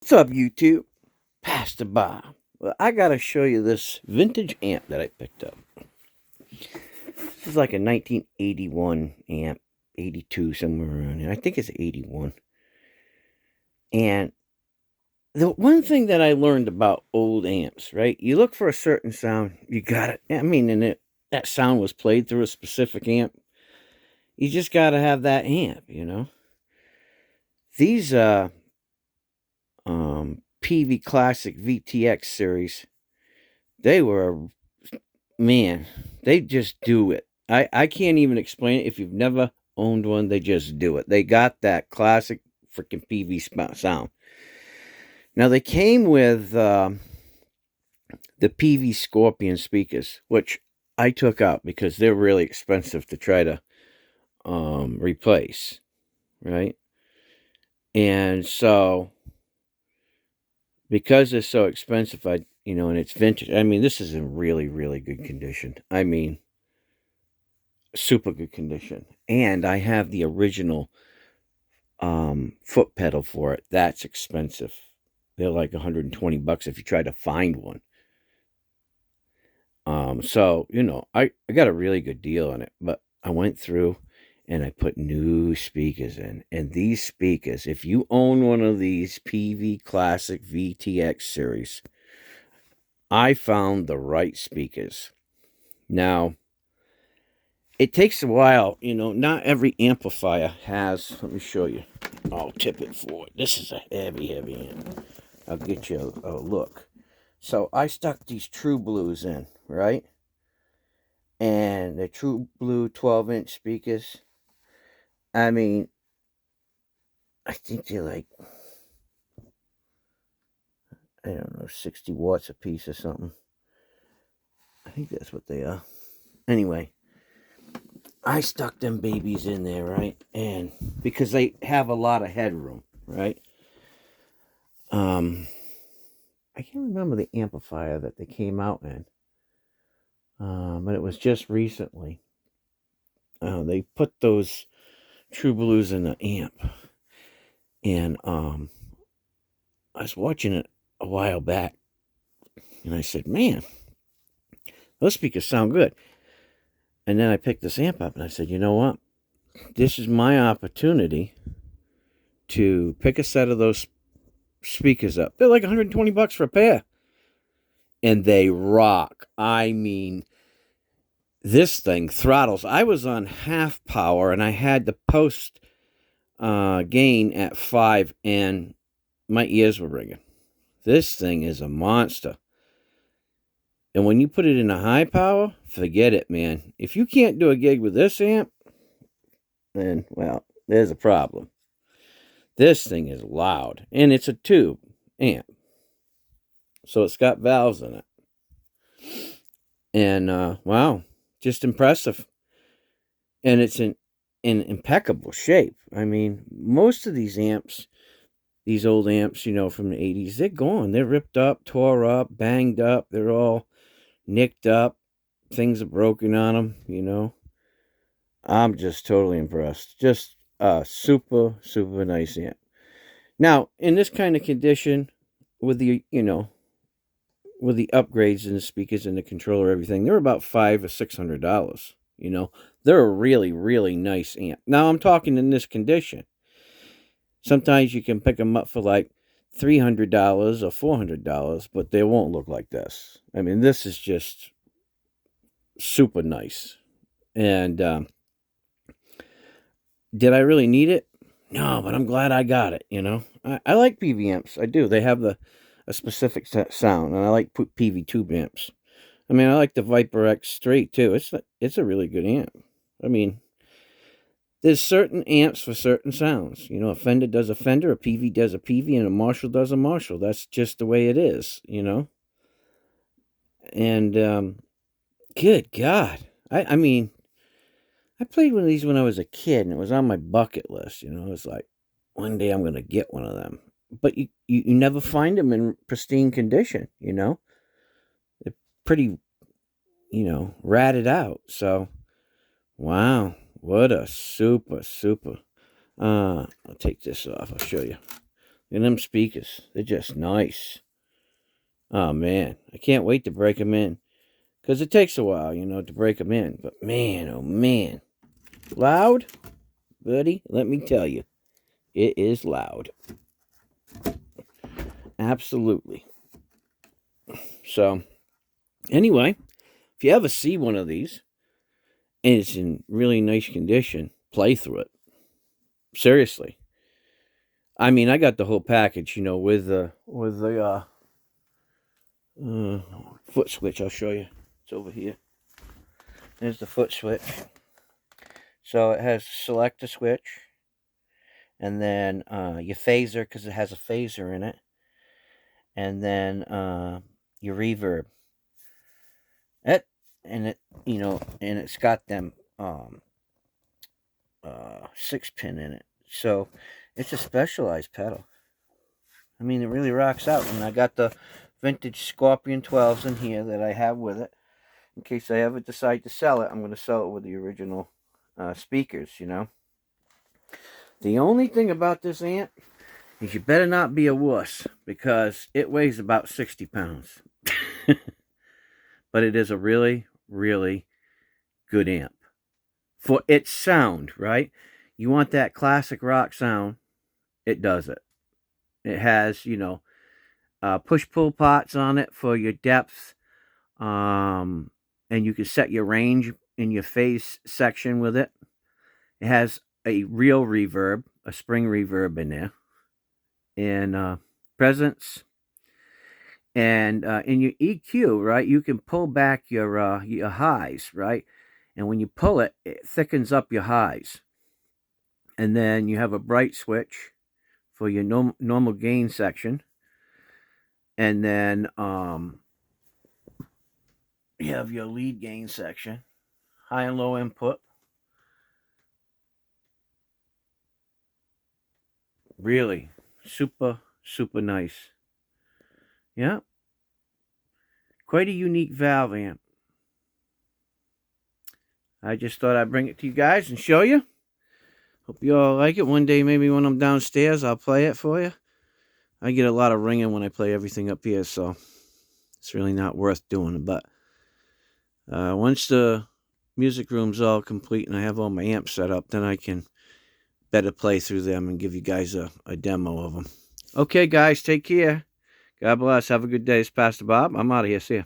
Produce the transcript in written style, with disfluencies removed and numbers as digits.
What's up, YouTube? Pastor Bob. Well, I gotta show you this vintage amp that I picked up. This is like a 1981 amp, 82, somewhere around here. I think it's 81. And the one thing that I learned about old amps, right? You look for a certain sound, you got it. I mean, that sound was played through a specific amp. You just gotta have that amp. These Peavey Classic VTX series, they were, man, they just do it. I can't even explain it. If you've never owned one, they just do it. They got that classic freaking PV sound. Now, they came with the PV Scorpion speakers, which I took out because they're really expensive to try to replace, right? And so, because they're so expensive, and it's vintage. I mean, this is in really, really good condition. I mean, super good condition. And I have the original foot pedal for it. That's expensive. They're like $120 if you try to find one. So I got a really good deal on it, but I went through and I put new speakers in. And these speakers, if you own one of these PV Classic VTX series, I found the right speakers. Now, it takes a while, not every amplifier has, let me show you. I'll tip it forward. This is a heavy amp. I'll get you a look. So I stuck these True Blues in, right? And the True Blue 12-inch speakers, I mean, I think they're like, I don't know, 60 watts a piece or something. I think that's what they are. Anyway, I stuck them babies in there, right? And because they have a lot of headroom, right? I can't remember the amplifier that they came out in, but it was just recently. They put those True Blues in the amp, and I was watching it a while back, and I said, "Man, those speakers sound good." And then I picked this amp up, and I said, "You know what? This is my opportunity to pick a set of those speakers up. They're like $120 for a pair, and they rock. I mean, this thing throttles. I was on half power, and I had the post gain at 5, and my ears were ringing. This thing is a monster. And when you put it in a high power, forget it, man. If you can't do a gig with this amp, then, well, there's a problem. This thing is loud, and it's a tube amp. So it's got valves in it. And, wow, just impressive. And it's in impeccable shape. I mean, most of these amps, these old amps, from the 80s, they're gone. They're ripped up, tore up, banged up. They're all nicked up. Things are broken on them. I'm just totally impressed. Just a super, super nice amp. Now, in this kind of condition, with the, with the upgrades and the speakers and the controller, everything, they're about $500 or $600. They're a really, really nice amp. Now, I'm talking in this condition. Sometimes you can pick them up for like $300 or $400, but they won't look like this. I mean, this is just super nice. And did I really need it? No, but I'm glad I got it. I like PV amps. I do. They have a specific sound, and I like PV tube amps. I mean, I like the Viper X straight too. It's a really good amp. I mean, there's certain amps for certain sounds. A Fender does a Fender, a PV does a PV, and a Marshall does a Marshall. That's just the way it is. And good God, I mean, I played one of these when I was a kid, and it was on my bucket list. It was like, one day I'm going to get one of them. But you never find them in pristine condition. They're pretty, ratted out. So, wow, what a super. I'll take this off. I'll show you. And them speakers, they're just nice. Oh, man. I can't wait to break them in. Because it takes a while, to break them in. But man, oh man. Loud? Buddy, let me tell you. It is loud. Absolutely. So, anyway, if you ever see one of these, and it's in really nice condition, play through it. Seriously. I mean, I got the whole package, with the foot switch. I'll show you. It's over here. There's the foot switch. So it has select a switch, and then your phaser, because it has a phaser in it, and then your reverb. And it's got them 6-pin in it. So it's a specialized pedal. I mean, it really rocks out. And I got the vintage Scorpion 12s in here that I have with it. In case I ever decide to sell it, I'm going to sell it with the original speakers, The only thing about this amp is you better not be a wuss, because it weighs about 60 pounds. But it is a really, really good amp. For its sound, right? You want that classic rock sound, it does it. It has, push-pull pots on it for your depth. And you can set your range in your phase section with it. It has a real reverb, a spring reverb in there. And presence. And in your EQ, right, you can pull back your highs, right? And when you pull it, it thickens up your highs. And then you have a bright switch for your normal gain section. And then you have your lead gain section, high and low input. Really super, super nice. Yeah. Quite a unique valve amp. I just thought I'd bring it to you guys and show you. Hope you all like it. One day, maybe when I'm downstairs, I'll play it for you. I get a lot of ringing when I play everything up here, so it's really not worth doing. But once the music room's all complete and I have all my amps set up, then I can better play through them and give you guys a demo of them. Okay, guys, take care. God bless. Have a good day. It's Pastor Bob. I'm out of here. See ya.